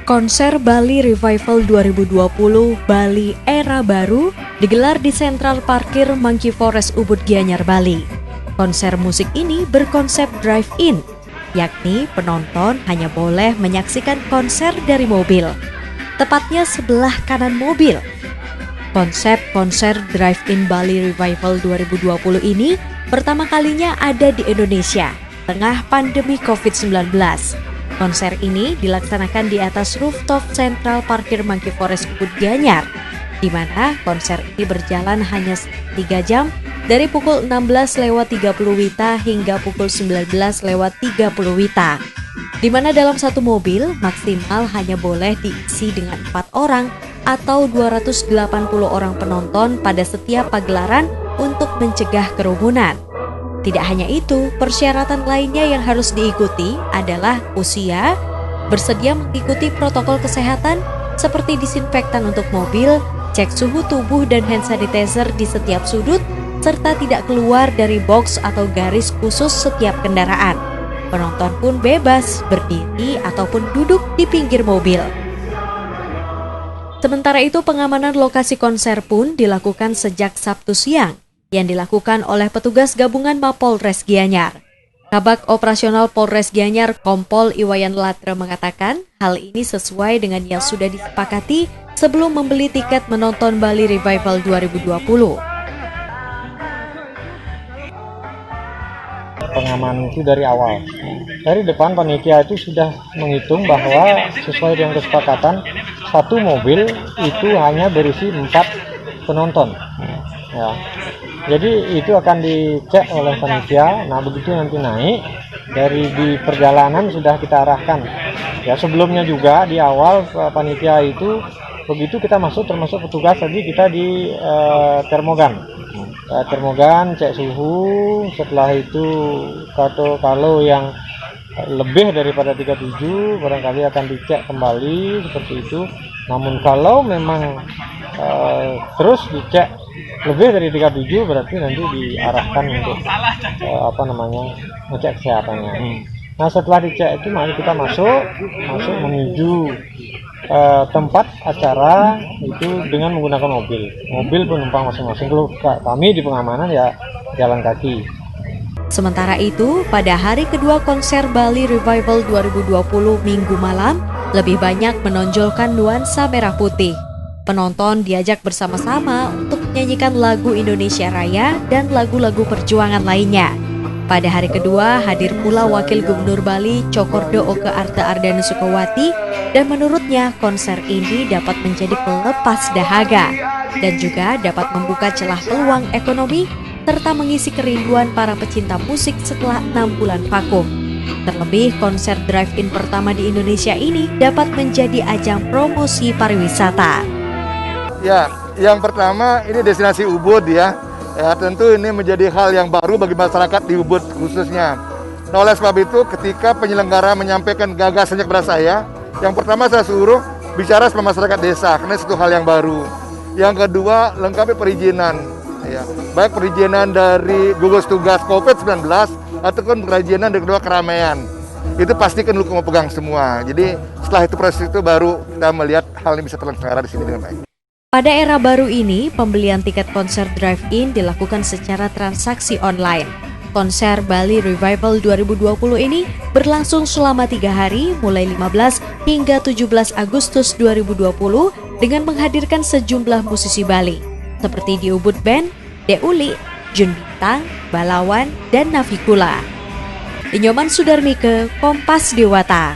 Konser Bali Revival 2020 Bali Era Baru digelar di Sentral Parkir Monkey Forest Ubud Gianyar, Bali. Konser musik ini berkonsep drive-in, yakni penonton hanya boleh menyaksikan konser dari mobil, tepatnya sebelah kanan mobil. Konsep konser drive-in Bali Revival 2020 ini pertama kalinya ada di Indonesia, tengah pandemi COVID-19. Konser ini dilaksanakan di atas rooftop Sentral Parkir Monkey Forest Ubud Gianyar, di mana konser ini berjalan hanya 3 jam dari pukul 16.30 WITA hingga pukul 19.30 WITA, di mana dalam satu mobil maksimal hanya boleh diisi dengan 4 orang atau 280 orang penonton pada setiap pagelaran untuk mencegah kerumunan. Tidak hanya itu, persyaratan lainnya yang harus diikuti adalah usia, bersedia mengikuti protokol kesehatan seperti disinfektan untuk mobil, cek suhu tubuh dan hand sanitizer di setiap sudut, serta tidak keluar dari box atau garis khusus setiap kendaraan. Penonton pun bebas berdiri ataupun duduk di pinggir mobil. Sementara itu, pengamanan lokasi konser pun dilakukan sejak Sabtu siang, yang dilakukan oleh petugas gabungan Mapolres Gianyar. Kabag Operasional Polres Gianyar Kompol Iwayan Latra mengatakan hal ini sesuai dengan yang sudah disepakati sebelum membeli tiket menonton Bali Revival 2020. Pengamanan itu dari awal. Dari depan panitia itu sudah menghitung bahwa sesuai dengan kesepakatan satu mobil itu hanya berisi 4 penonton. Ya. Jadi itu akan dicek oleh panitia. Nah, begitu nanti naik dari di perjalanan sudah kita arahkan. Ya, sebelumnya juga di awal panitia itu begitu kita masuk, termasuk petugas tadi kita di termogan. Termogan cek suhu. Setelah itu kalau yang lebih daripada 37 barangkali akan dicek kembali seperti itu. Namun kalau memang terus dicek lebih dari 37 berarti nanti diarahkan untuk ngecek kesehatannya. Nah, setelah dicek itu mari kita masuk menuju tempat acara itu dengan menggunakan mobil penumpang masing-masing. Kalau kami di pengamanan ya jalan kaki. Sementara itu, pada hari kedua konser Bali Revival 2020 Minggu malam, lebih banyak menonjolkan nuansa merah putih. Penonton diajak bersama-sama untuk menyanyikan lagu Indonesia Raya dan lagu-lagu perjuangan lainnya. Pada hari kedua hadir pula Wakil Gubernur Bali Cokordo Oke Arta Ardana Sukawati, dan menurutnya konser ini dapat menjadi pelepas dahaga dan juga dapat membuka celah peluang ekonomi serta mengisi kerinduan para pecinta musik setelah 6 bulan vakum. Terlebih konser drive-in pertama di Indonesia ini dapat menjadi ajang promosi pariwisata. Ya, yang pertama ini destinasi Ubud ya. Ya, tentu ini menjadi hal yang baru bagi masyarakat di Ubud khususnya. Nah, oleh sebab itu ketika penyelenggara menyampaikan gagasannya kepada saya, yang pertama saya suruh bicara sama masyarakat desa karena itu hal yang baru. Yang kedua, lengkapi perizinan. Ya, baik perizinan dari gugus tugas COVID-19 ataupun perizinan dari kedua keramaian. Itu pastikan lu mau pegang semua. Jadi setelah itu proses itu baru kita melihat hal ini bisa terlaksana di sini dengan baik. Pada era baru ini, pembelian tiket konser drive-in dilakukan secara transaksi online. Konser Bali Revival 2020 ini berlangsung selama 3 hari, mulai 15 hingga 17 Agustus 2020 dengan menghadirkan sejumlah musisi Bali, seperti di Ubud Band, Deuli, Jun Bintang, Balawan, dan Navikula. Inyoman Sudarmike, Kompas Dewata.